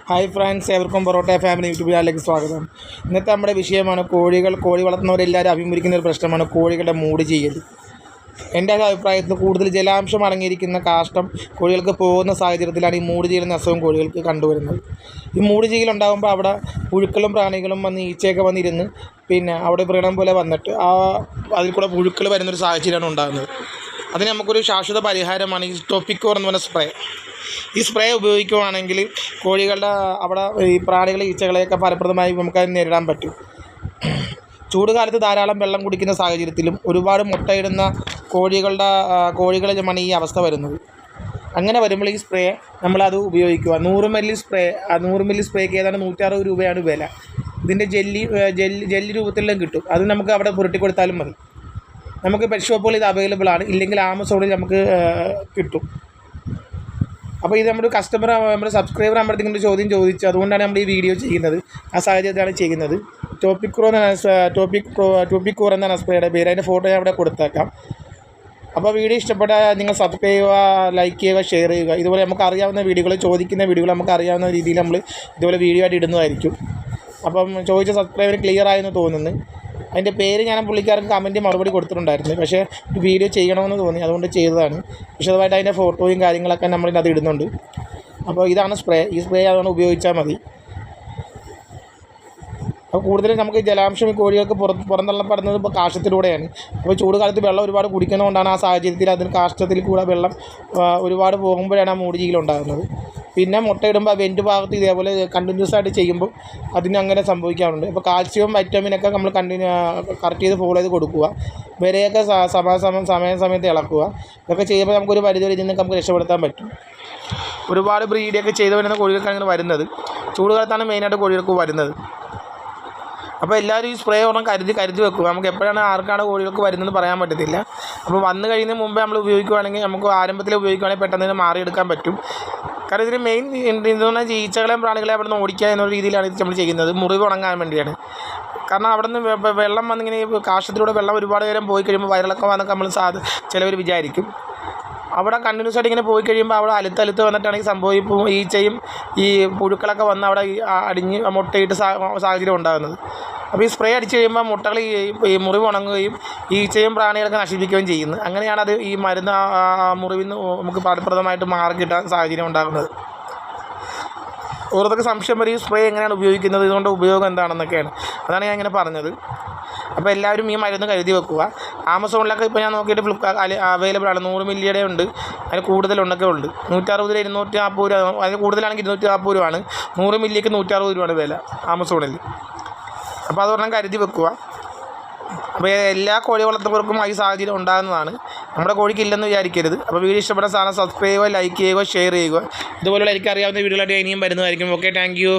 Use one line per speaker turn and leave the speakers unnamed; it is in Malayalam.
ഹായ് ഫ്രണ്ട്സ്, എവർക്കും പൊറോട്ട ഫാമിലി യൂട്യൂബ് ചാനലിലേക്ക് സ്വാഗതം. ഇന്നത്തെ നമ്മുടെ വിഷയമാണ് കോഴി വളർത്തുന്നവരെല്ലാവരും അഭിമുഖീകരിക്കുന്ന ഒരു പ്രശ്നമാണ് കോഴികളുടെ മൂട് ചെയ്യൽ. എൻ്റെ അഭിപ്രായത്തിൽ കൂടുതൽ ജലാംശം അടങ്ങിയിരിക്കുന്ന കാഷ്ടം കോഴികൾക്ക് പോകുന്ന സാഹചര്യത്തിലാണ് ഈ മൂട് ചെയ്യലെന്ന അസുഖം കോഴികൾക്ക് കണ്ടുവരുന്നത്. ഈ മൂട് ചെയ്യലുണ്ടാകുമ്പോൾ അവിടെ പുഴുക്കളും പ്രാണികളും വന്ന് ഈച്ചയൊക്കെ വന്നിരുന്ന് പിന്നെ അവിടെ വ്രണം പോലെ വന്നിട്ട് അതിൽ കൂടെ പുഴുക്കൾ വരുന്നൊരു സാഹചര്യമാണ് ഉണ്ടാകുന്നത്. അതിന് നമുക്കൊരു ശാശ്വത പരിഹാരമാണ് ഈ ടോപ്പിക്കോർ എന്ന് പറഞ്ഞ സ്പ്രേ. ഈ സ്പ്രേ ഉപയോഗിക്കുകയാണെങ്കിൽ കോഴികളുടെ അവിടെ ഈ പ്രാണികളെ ഈച്ചകളെയൊക്കെ ഫലപ്രദമായി നമുക്കത് നേരിടാൻ പറ്റും. ചൂടുകാലത്ത് ധാരാളം വെള്ളം കുടിക്കുന്ന സാഹചര്യത്തിലും ഒരുപാട് മുട്ടയിടുന്ന കോഴികളിലുമാണ് ഈ അവസ്ഥ വരുന്നത്. അങ്ങനെ വരുമ്പോൾ ഈ സ്പ്രേ നമ്മളത് ഉപയോഗിക്കുക. 100 മില്ലി സ്പ്രേക്ക് ഏതാണ്ട് 160 രൂപയാണ് വില. ഇതിൻ്റെ ജെല്ലി രൂപത്തിലെല്ലാം കിട്ടും. അത് നമുക്ക് അവിടെ പുരട്ടി കൊടുത്താലും മതി. നമുക്ക് പെറ്റ് ഷോപ്പുകളിൽ ഇത് അവൈലബിൾ ആണ്, ഇല്ലെങ്കിൽ ആമസോണിൽ നമുക്ക് കിട്ടും. അപ്പോൾ ഇത് നമ്മുടെ സബ്സ്ക്രൈബർ നമ്മുടെ ഇങ്ങനെ ചോദ്യം ചോദിച്ചു, അതുകൊണ്ടാണ് നമ്മൾ ഈ വീഡിയോ ചെയ്യുന്നത്. ആ സാഹചര്യത്തിലാണ് ചെയ്യുന്നത്. ടോപ്പിക്കോർ എന്നാണ് സ്പ്രേയുടെ പേര്. അതിൻ്റെ ഫോട്ടോ ഞാൻ അവിടെ കൊടുത്തേക്കാം. അപ്പോൾ വീഡിയോ ഇഷ്ടപ്പെട്ടാൽ നിങ്ങൾ സബ്സ്ക്രൈബ് ചെയ്യുക, ലൈക്ക് ചെയ്യുക, ഷെയർ ചെയ്യുക. ഇതുപോലെ നമുക്ക് അറിയാവുന്ന വീഡിയോകൾ, ചോദിക്കുന്ന വീഡിയോകൾ നമുക്ക് അറിയാവുന്ന രീതിയിൽ നമ്മൾ ഇതുപോലെ വീഡിയോ ആയിട്ട് ഇടുന്നതായിരിക്കും. അപ്പം ചോദിച്ച സബ്സ്ക്രൈബർ ക്ലിയർ ആയെന്ന് തോന്നുന്നു. അതിൻ്റെ പേര് ഞാൻ പുള്ളിക്കാർക്ക് കമൻറ്റ് മറുപടി കൊടുത്തിട്ടുണ്ടായിരുന്നു, പക്ഷേ വീഡിയോ ചെയ്യണമെന്ന് തോന്നി, അതുകൊണ്ട് ചെയ്തതാണ്. വിശദമായിട്ട് അതിൻ്റെ ഫോട്ടോയും കാര്യങ്ങളൊക്കെ നമ്മളിത് ഇടുന്നുണ്ട്. അപ്പോൾ ഇതാണ് സ്പ്രേ. ഈ സ്പ്രേ അതുകൊണ്ട് ഉപയോഗിച്ചാൽ മതി. അപ്പോൾ കൂടുതലും നമുക്ക് ജലാംശം ഈ കോഴികൾക്ക് പുറന്തള്ളപ്പെടുന്നത് ഇപ്പോൾ കാഷ്ടത്തിലൂടെയാണ്. അപ്പോൾ ചൂട് കാലത്ത് വെള്ളം ഒരുപാട് കുടിക്കുന്നതുകൊണ്ടാണ് ആ സാഹചര്യത്തിൽ അതിന് കാഷ്ടത്തിൽ കൂടെ വെള്ളം ഒരുപാട് പോകുമ്പോഴാണ് ആ മൂട് ചീയലുണ്ടാകുന്നത്. പിന്നെ മുട്ടയിടുമ്പോൾ വെൻ്റ് ഭാഗത്ത് ഇതേപോലെ കണ്ടിന്യൂസ് ആയിട്ട് ചെയ്യുമ്പോൾ അതിന് അങ്ങനെ സംഭവിക്കാറുണ്ട്. ഇപ്പോൾ കാൽസ്യവും വൈറ്റമിനൊക്കെ നമ്മൾ കറക്റ്റ് ചെയ്ത് ഫോളോ ചെയ്ത് കൊടുക്കുക. വരെയൊക്കെ സമയത്ത് ഇളക്കുക. ഇതൊക്കെ ചെയ്യുമ്പോൾ നമുക്കൊരു പരിധി വരെ ഇതിൽ നിന്ന് നമുക്ക് രക്ഷപ്പെടുത്താൻ പറ്റും. ഒരുപാട് ബ്രീഡൊക്കെ ചെയ്ത് വരുന്ന കോഴികൾക്കാണ് ഇങ്ങനെ വരുന്നത്. ചൂടുകാലത്താണ് മെയിനായിട്ട് കോഴികൾക്ക് വരുന്നത്. അപ്പോൾ എല്ലാവരും ഈ സ്പ്രേ ഒരെണ്ണം കരുതി വെക്കുക. നമുക്ക് എപ്പോഴാണ് ആർക്കാണ് കോഴികൾക്ക് വരുന്നതെന്ന് പറയാൻ പറ്റത്തില്ല. അപ്പോൾ വന്നു കഴിയുന്നതിന് മുമ്പേ നമ്മൾ ഉപയോഗിക്കുകയാണെങ്കിൽ, നമുക്ക് ആരംഭത്തിൽ ഉപയോഗിക്കുകയാണെങ്കിൽ പെട്ടെന്ന് തന്നെ മാറിയെടുക്കാൻ പറ്റും. കാരണം ഇതിന് മെയിൻ എന്തെന്ന് പറഞ്ഞാൽ ഈച്ചകളെയും പ്രാണികളെയും അവിടെ നിന്ന് ഓടിക്കുക എന്നുള്ള രീതിയിലാണ് ഇത് നമ്മൾ ചെയ്യുന്നത്. മുറിവ് ഉണങ്ങാൻ വേണ്ടിയാണ്. കാരണം അവിടെ നിന്ന് വെള്ളം വന്നിങ്ങനെ കാഷ്ടത്തിലൂടെ വെള്ളം ഒരുപാട് നേരം പോയി കഴിയുമ്പോൾ വയറിളക്കം വന്നൊക്കെ നമ്മൾ ചിലവർ വിചാരിക്കും. അവിടെ കണ്ടിന്യൂസ് ആയിട്ട് ഇങ്ങനെ പോയി കഴിയുമ്പോൾ അവിടെ അലുത്ത് വന്നിട്ടാണെങ്കിൽ സംഭവിക്കും ഈച്ചയും ഈ പുഴുക്കളൊക്കെ വന്ന് അവിടെ അടിഞ്ഞ് മുട്ടയിട്ട് സാഹചര്യം ഉണ്ടാകുന്നത്. അപ്പോൾ ഈ സ്പ്രേ അടിച്ച് കഴിയുമ്പോൾ മുട്ടകൾ ഈ മുറിവ് ഉണങ്ങുകയും ഈച്ചയും പ്രാണികളൊക്കെ നശിപ്പിക്കുകയും ചെയ്യുന്നു. അങ്ങനെയാണ് അത് ഈ മരുന്ന് മുറിവിൽ നിന്ന് നമുക്ക് ഫലപ്രദമായിട്ട് മാറി കിട്ടാൻ സാഹചര്യം ഉണ്ടാകുന്നത്. ഓരോരുത്തർക്ക് സംശയം വരും ഈ സ്പ്രേ എങ്ങനെയാണ് ഉപയോഗിക്കുന്നത്, ഇതുകൊണ്ട് ഉപയോഗം എന്താണെന്നൊക്കെയാണ്. അതാണ് ഞാൻ ഇങ്ങനെ പറഞ്ഞത്. അപ്പോൾ എല്ലാവരും ഈ മരുന്ന് കരുതി വെക്കുക. ആമസോണിലൊക്കെ ഇപ്പോൾ ഞാൻ നോക്കിയിട്ട് ഫ്ലിപ്കാർട്ട് അവൈലബിൾ ആണ്. 100 മില്ലിയുടെ ഉണ്ട്, അതിന് കൂടുതലുണ്ടൊക്കെ ഉണ്ട്. 160 240 രൂപ, അതിന് കൂടുതലാണെങ്കിൽ 240 രൂപയാണ്. 100 മില്ലിക്ക് 160 രൂപയാണ് വില ആമസോണിൽ. അപ്പോൾ അതൊരെണ്ണം കരുതി വെക്കുക. അപ്പോൾ എല്ലാ കോഴി വളർത്തുന്നവർക്കും ഈ സാഹചര്യം ഉണ്ടാകുന്നതാണ്. നമ്മുടെ കോഴിക്ക് ഇല്ലെന്ന് വിചാരിക്കരുത്. അപ്പോൾ വീഡിയോ ഇഷ്ടപ്പെട്ട സാധനം സബ്സ്ക്രൈബ് ചെയ്യുക, ലൈക്ക് ചെയ്യുക, ഷെയർ ചെയ്യുക. ഇതുപോലുള്ള എനിക്കറിയാവുന്ന വീഡിയോകളായിട്ട് ഇനിയും വരുന്നതായിരിക്കും. Okay, thank you.